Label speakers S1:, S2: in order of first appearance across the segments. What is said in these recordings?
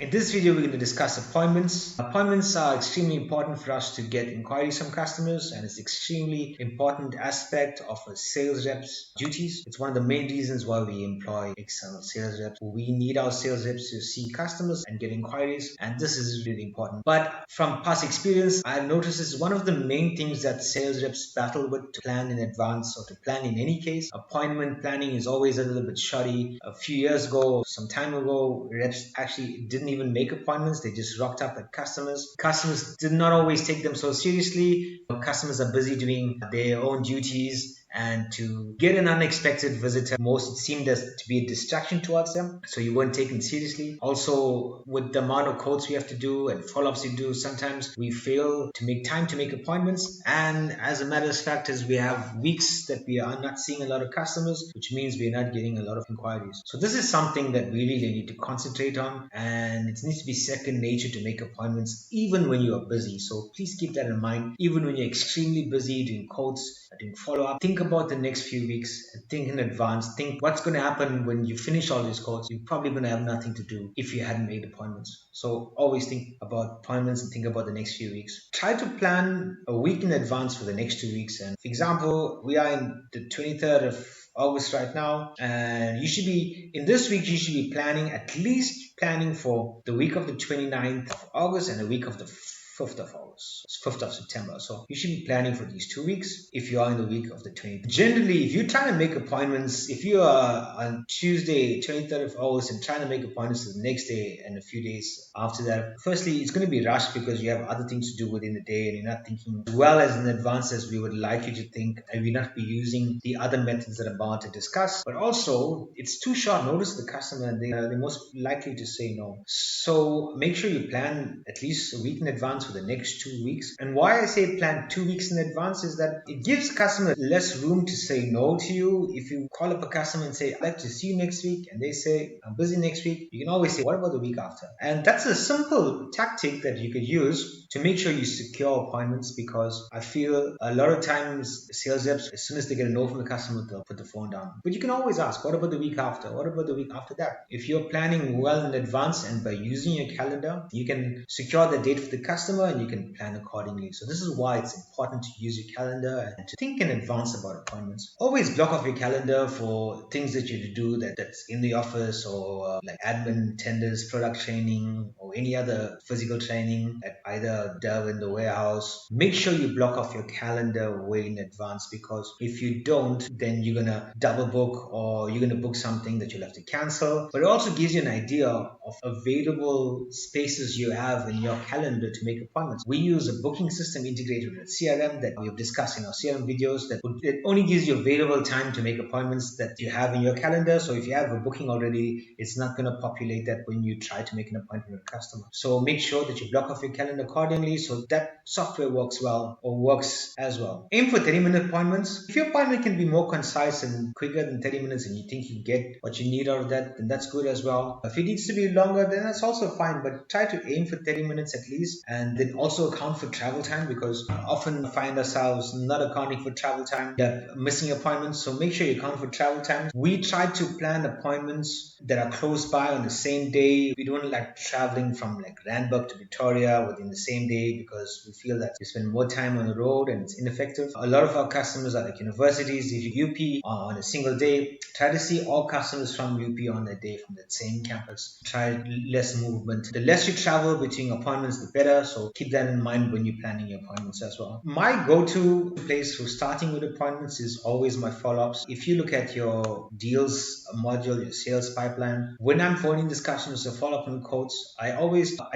S1: In this video, we're going to discuss appointments. Appointments are extremely important for us to get inquiries from customers, and it's extremely important aspect of a sales rep's duties. It's one of the main reasons why we employ external sales reps. We need our sales reps to see customers and get inquiries, and this is really important. But from past experience, I've noticed this is one of the main things that sales reps battle with to plan in advance or to plan in any case. Appointment planning is always a little bit shoddy. A few years ago, some time ago, reps actually didn't even make appointments. They just rocked up at customers. Customers did not always take them so seriously. Customers are busy doing their own duties, and to get an unexpected visitor, most it seemed as to be a distraction towards them, so you weren't taken seriously. Also, with the amount of quotes we have to do and follow-ups we do, sometimes we fail to make time to make appointments, and as a matter of fact is we have weeks that we are not seeing a lot of customers, which means we're not getting a lot of inquiries. So this is something that we really need to concentrate on, and it needs to be second nature to make appointments even when you are busy. So please keep that in mind. Even when you're extremely busy doing quotes, doing follow-up, think about the next few weeks and think in advance. Think what's going to happen when you finish all these quotes. You're probably going to have nothing to do if you hadn't made appointments. So always think about appointments and think about the next few weeks. Try to plan a week in advance for the next 2 weeks. And for example, we are in the 23rd of August right now, and you should be in this week, you should be planning for the week of the 29th of August and the week of the 5th of August, 5th of September. So you should be planning for these 2 weeks if you are in the week of the 20th. Generally, if you're trying to make appointments, if you are on Tuesday, 23rd of August, and trying to make appointments the next day and a few days after that, firstly, it's going to be rushed because you have other things to do within the day and you're not thinking as well as in advance as we would like you to think, and we're not be using the other methods that I'm about to discuss. But also, it's too short notice to the customer, and they're most likely to say no. So make sure you plan at least a week in advance for the next 2 weeks. And why I say plan 2 weeks in advance is that it gives customers less room to say no to you. If you call up a customer and say, I'd like to see you next week, and they say, I'm busy next week, you can always say, what about the week after? And that's a simple tactic that you could use to make sure you secure appointments, because I feel a lot of times sales reps, as soon as they get a no from the customer, they'll put the phone down. But you can always ask, what about the week after? What about the week after that? If you're planning well in advance and by using your calendar, you can secure the date for the customer and you can plan accordingly. So this is why it's important to use your calendar and to think in advance about appointments. Always block off your calendar for things that you do that's in the office, or like admin, tenders, product training, or any other physical training at either Dev in the warehouse. Make sure you block off your calendar way in advance, because if you don't, then you're gonna double book or you're gonna book something that you'll have to cancel. But it also gives you an idea of available spaces you have in your calendar to make appointments. We use a booking system integrated with CRM that we have discussed in our CRM videos that it only gives you available time to make appointments that you have in your calendar. So if you have a booking already, it's not going to populate that when you try to make an appointment with a customer. So make sure that you block off your calendar accordingly so that software works well or works as well. Aim for 30-minute appointments. If your appointment can be more concise and quicker than 30 minutes and you think you get what you need out of that, then that's good as well. If it needs to be longer, then that's also fine, but try to aim for 30 minutes at least, and then also account for travel time, because often find ourselves not accounting for travel time, missing appointments. So make sure you account for travel time. We try to plan appointments that are close by on the same day. We don't like traveling from like Randburg to Victoria within the same day, because we feel that you spend more time on the road and it's ineffective. A lot of our customers are like universities. If you UP on a single day, try to see all customers from UP on that day from that same campus. Try less movement. The less you travel between appointments, the better. So keep that in mind when you're planning your appointments as well. My go-to place for starting with appointments is always my follow-ups. If you look at your deals module, your sales pipeline, when I'm phoning discussions or follow-up on quotes, I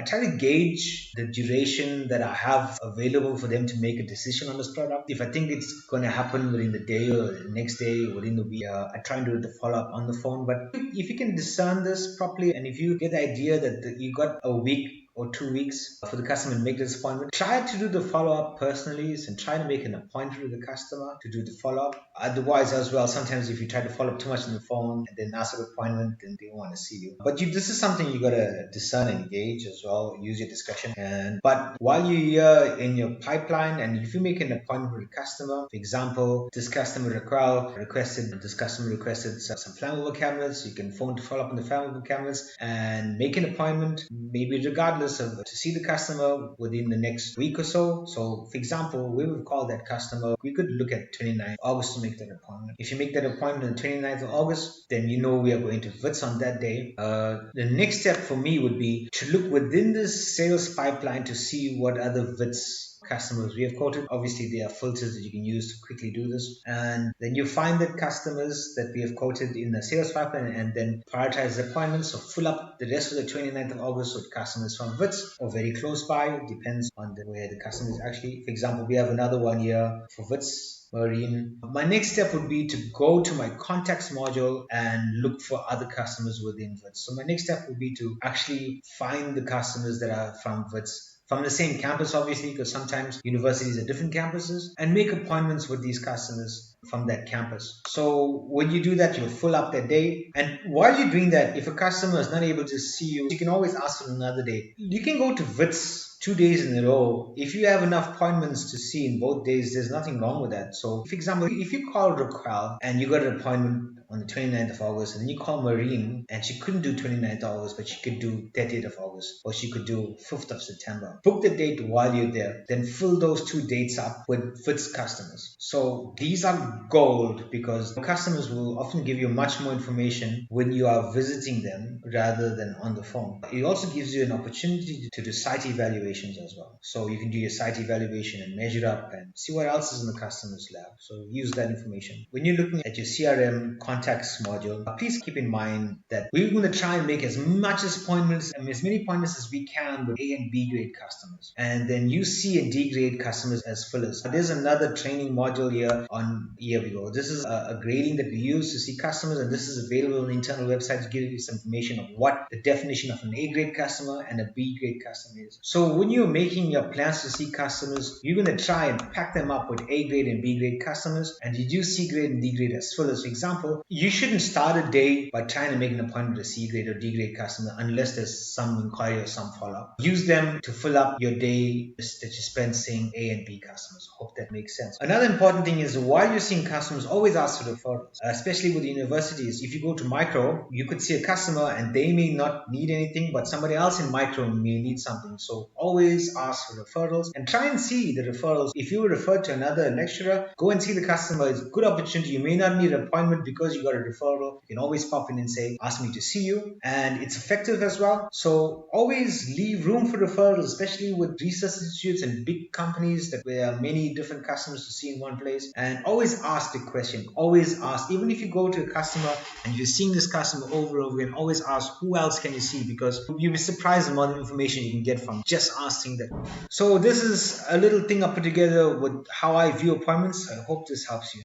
S1: try to gauge the duration that I have available for them to make a decision on this product. If I think it's going to happen within the day or the next day, within the week, I try and do the follow-up on the phone. But if you can discern this properly, and if you get the idea that you got a week or 2 weeks for the customer to make this appointment. Try to do the follow-up personally and try to make an appointment with the customer to do the follow-up. Otherwise as well, sometimes if you try to follow up too much on the phone and then ask for an appointment, then they don't want to see you. But this is something you gotta discern and gauge as well. Use your discretion. But while you're in your pipeline, and if you make an appointment with a customer, for example, this customer requested some flammable cabinets, you can phone to follow up on the flammable cabinets and make an appointment, maybe regardless of to see the customer within the next week or so. So for example, we would call that customer, we could look at 29th August to make that appointment. If you make that appointment on 29th of August, then you know we are going to WITS on that day. The next step for me would be to look within the sales pipeline to see what other WITS customers we have quoted. Obviously, there are filters that you can use to quickly do this. And then you find the customers that we have quoted in the sales pipeline and then prioritize the appointments. So fill up the rest of the 29th of August with customers from WITS or very close by. It depends on where the customer is actually. For example, we have another one here for WITS Marine. My next step would be to go to my contacts module and look for other customers within WITS. So my next step would be to actually find the customers that are from WITS from the same campus, obviously, because sometimes universities are different campuses, and make appointments with these customers from that campus. So when you do that, you'll fill up that day. And while you're doing that, if a customer is not able to see you, you can always ask for another day. You can go to WITS 2 days in a row. If you have enough appointments to see in both days, there's nothing wrong with that. So, for example, if you call Raquel and you got an appointment on the 29th of August, and then you call Marine and she couldn't do 29th of August, but she could do 30th of August, or she could do 5th of September. Book the date while you're there, then fill those 2 dates up with WITS customers. So these are gold because customers will often give you much more information when you are visiting them rather than on the phone. It also gives you an opportunity to do site evaluations as well. So you can do your site evaluation and measure up and see what else is in the customer's lab. So use that information. When you're looking at your CRM contacts module, please keep in mind that we're going to try and make as many appointments as we can with A and B grade customers, and then use C and D grade customers as fillers. There's another training module here we go. This is a grading that we use to see customers, and this is available on the internal website to give you some information of what the definition of an A grade customer and a B grade customer is. So when you're making your plans to see customers, you're going to try and pack them up with A grade and B grade customers, and you do C grade and D grade as fillers. For example, you shouldn't start a day by trying to make an appointment with a C grade or D grade customer unless there's some inquiry or some follow-up. Use them to fill up your day that you spend seeing A and B customers. Hope that makes sense. Another important thing is while you're seeing customers, always ask for referrals, especially with universities. If you go to micro, you could see a customer and they may not need anything, but somebody else in micro may need something. So always ask for referrals and try and see the referrals. If you were referred to another lecturer, go and see the customer. It's a good opportunity. You may not need an appointment because you got a referral. You can always pop in and say, ask me to see you. And it's effective as well. So always leave room for referrals, especially with research institutes and big companies that there are many different customers to see in one place. And always ask the question. Always ask. Even if you go to a customer and you're seeing this customer over and over again, always ask, who else can you see? Because you'll be surprised the amount of information you can get from just asking that. So this is a little thing I put together with how I view appointments. I hope this helps you.